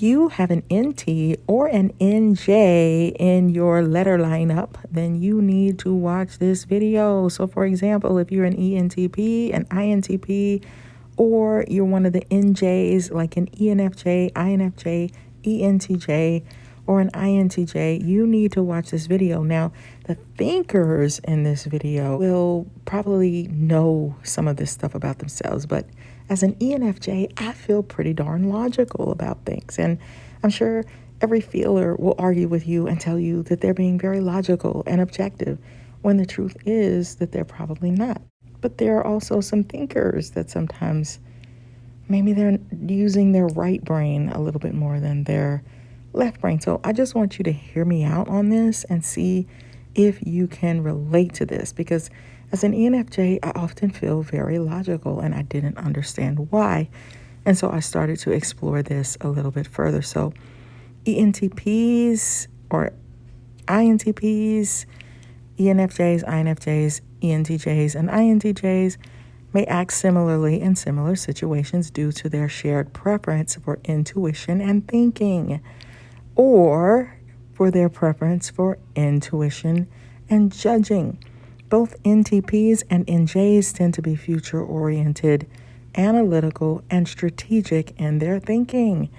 you have an NT or an NJ in your letter lineup, then you need to watch this video. So for example, if you're an ENTP, an INTP, or you're one of the NJs like an ENFJ, INFJ, ENTJ, or an INTJ, you need to watch this video. Now, the thinkers in this video will probably know some of this stuff about themselves, but as an ENFJ, I feel pretty darn logical about things. And I'm sure every feeler will argue with you and tell you that they're being very logical and objective, when the truth is that they're probably not. But there are also some thinkers that sometimes maybe they're using their right brain a little bit more than their left brain. So I just want you to hear me out on this and see if you can relate to this, because as an ENFJ, I often feel very logical and I didn't understand why. And so I started to explore this a little bit further. So ENTPs or INTPs, ENFJs, INFJs, ENTJs, and INTJs may act similarly in similar situations due to their shared preference for intuition and thinking, or for their preference for intuition and judging. Both NTPs and NJs tend to be future-oriented, analytical, and strategic in their thinking.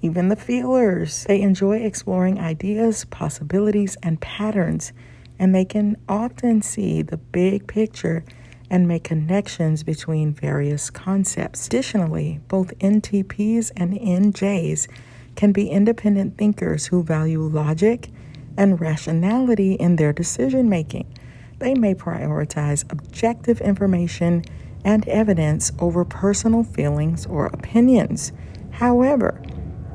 Even the feelers, they enjoy exploring ideas, possibilities, and patterns, and they can often see the big picture and make connections between various concepts. Additionally, both NTPs and NJs can be independent thinkers who value logic and rationality in their decision-making. They may prioritize objective information and evidence over personal feelings or opinions. However,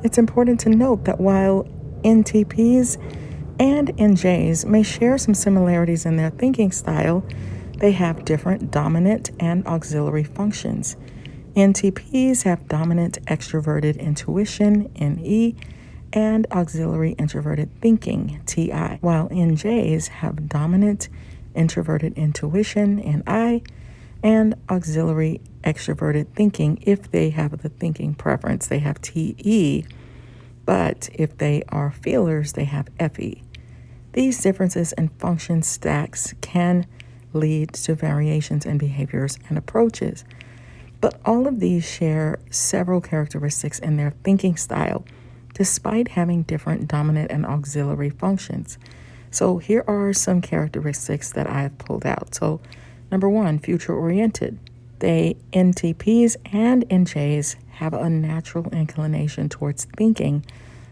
it's important to note that while NTPs and NJs may share some similarities in their thinking style, they have different dominant and auxiliary functions. NTPs have dominant extroverted intuition, NE, and auxiliary introverted thinking, TI, while NJs have dominant introverted intuition, NI, and auxiliary extroverted thinking. If they have the thinking preference, they have TE, but if they are feelers, they have FE. These differences in function stacks can lead to variations in behaviors and approaches, but all of these share several characteristics in their thinking style, despite having different dominant and auxiliary functions. So here are some characteristics that I have pulled out. So number one, future-oriented. They, NTPs and NJs, have a natural inclination towards thinking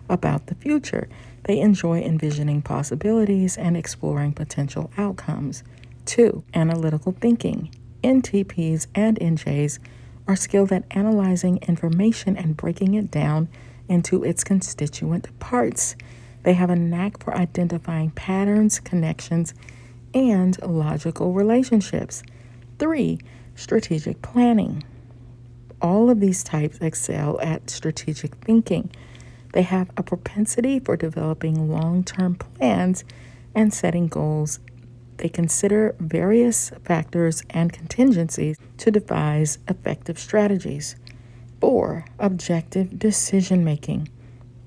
about the future. They enjoy envisioning possibilities and exploring potential outcomes. 2, analytical thinking. NTPs and NJs are skilled at analyzing information and breaking it down into its constituent parts. They have a knack for identifying patterns, connections, and logical relationships. 3, strategic planning. All of these types excel at strategic thinking. They have a propensity for developing long-term plans and setting goals. They consider various factors and contingencies to devise effective strategies. 4, objective decision-making.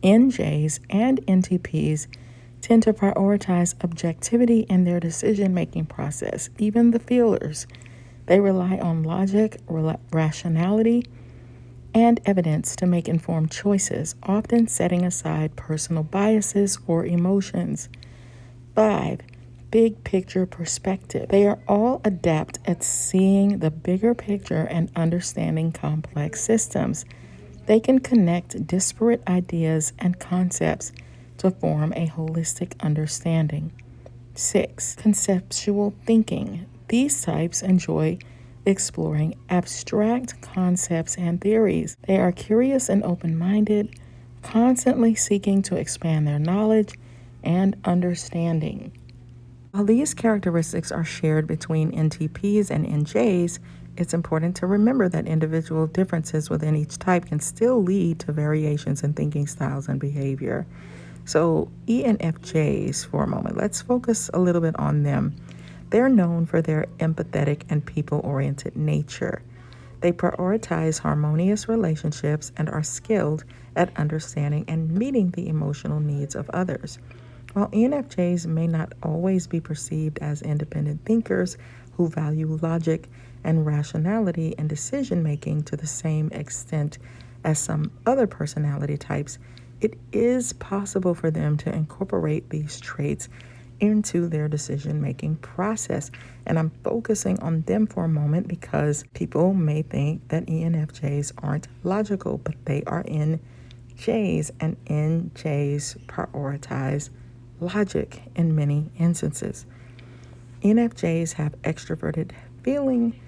NJs and NTPs tend to prioritize objectivity in their decision-making process. Even the feelers, they rely on logic, rationality, and evidence to make informed choices, often setting aside personal biases or emotions. 5, big picture perspective. They are all adept at seeing the bigger picture and understanding complex systems. They can connect disparate ideas and concepts to form a holistic understanding. 6, conceptual thinking. These types enjoy exploring abstract concepts and theories. They are curious and open-minded, constantly seeking to expand their knowledge and understanding. While these characteristics are shared between NTPs and NJs, it's important to remember that individual differences within each type can still lead to variations in thinking styles and behavior. So ENFJs, for a moment, let's focus a little bit on them. They're known for their empathetic and people-oriented nature. They prioritize harmonious relationships and are skilled at understanding and meeting the emotional needs of others. While ENFJs may not always be perceived as independent thinkers who value logic and rationality in decision making to the same extent as some other personality types, it is possible for them to incorporate these traits into their decision-making process. And I'm focusing on them for a moment because people may think that ENFJs aren't logical, but they are NJs, and NJs prioritize logic in many instances. ENFJs have extroverted feeling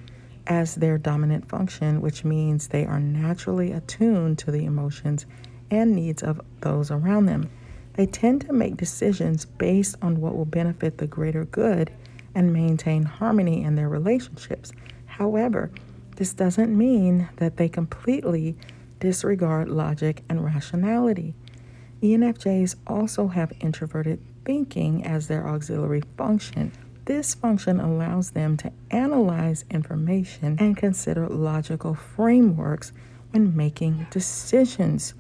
as their dominant function, which means they are naturally attuned to the emotions and needs of those around them. They tend to make decisions based on what will benefit the greater good and maintain harmony in their relationships. However, this doesn't mean that they completely disregard logic and rationality. ENFJs also have introverted thinking as their auxiliary function. This function allows them to analyze information and consider logical frameworks when making decisions.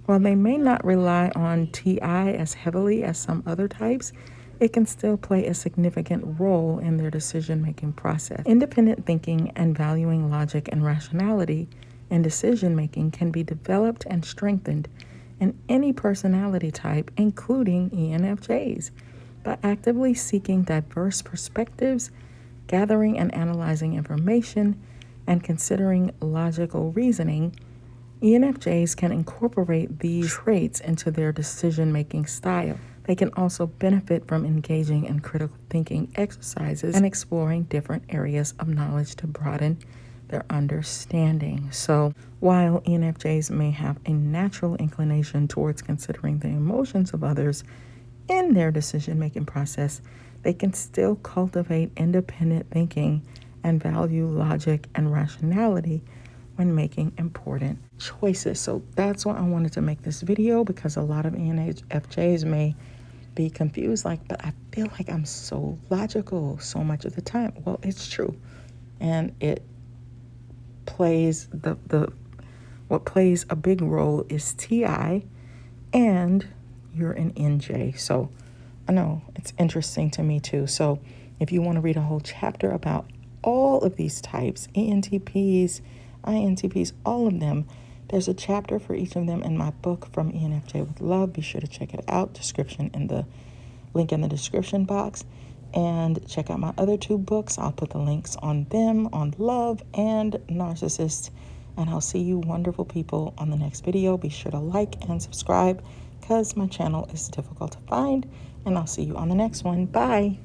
While they may not rely on TI as heavily as some other types, it can still play a significant role in their decision-making process. Independent thinking and valuing logic and rationality in decision-making can be developed and strengthened in any personality type, including ENFJs, by actively seeking diverse perspectives, gathering and analyzing information, and considering logical reasoning. ENFJs can incorporate these traits into their decision-making style. They can also benefit from engaging in critical thinking exercises and exploring different areas of knowledge to broaden their understanding. So while ENFJs may have a natural inclination towards considering the emotions of others in their decision-making process, they can still cultivate independent thinking and value logic and rationality when making important choices. So that's why I wanted to make this video, because a lot of ENFJs may be confused, but I feel like I'm so logical so much of the time. Well, it's true. And it plays what plays a big role is TI, and you're an NJ. So I know it's interesting to me too. So if you want to read a whole chapter about all of these types, ENTPs, INTPs, all of them, there's a chapter for each of them in my book, From ENFJ with Love. Be sure to check it out. Description in the link in the description box. And check out my other 2 books. I'll put the links on them, on love and narcissist. And I'll see you wonderful people on the next video. Be sure to like and subscribe, because my channel is difficult to find. And I'll see you on the next one. Bye.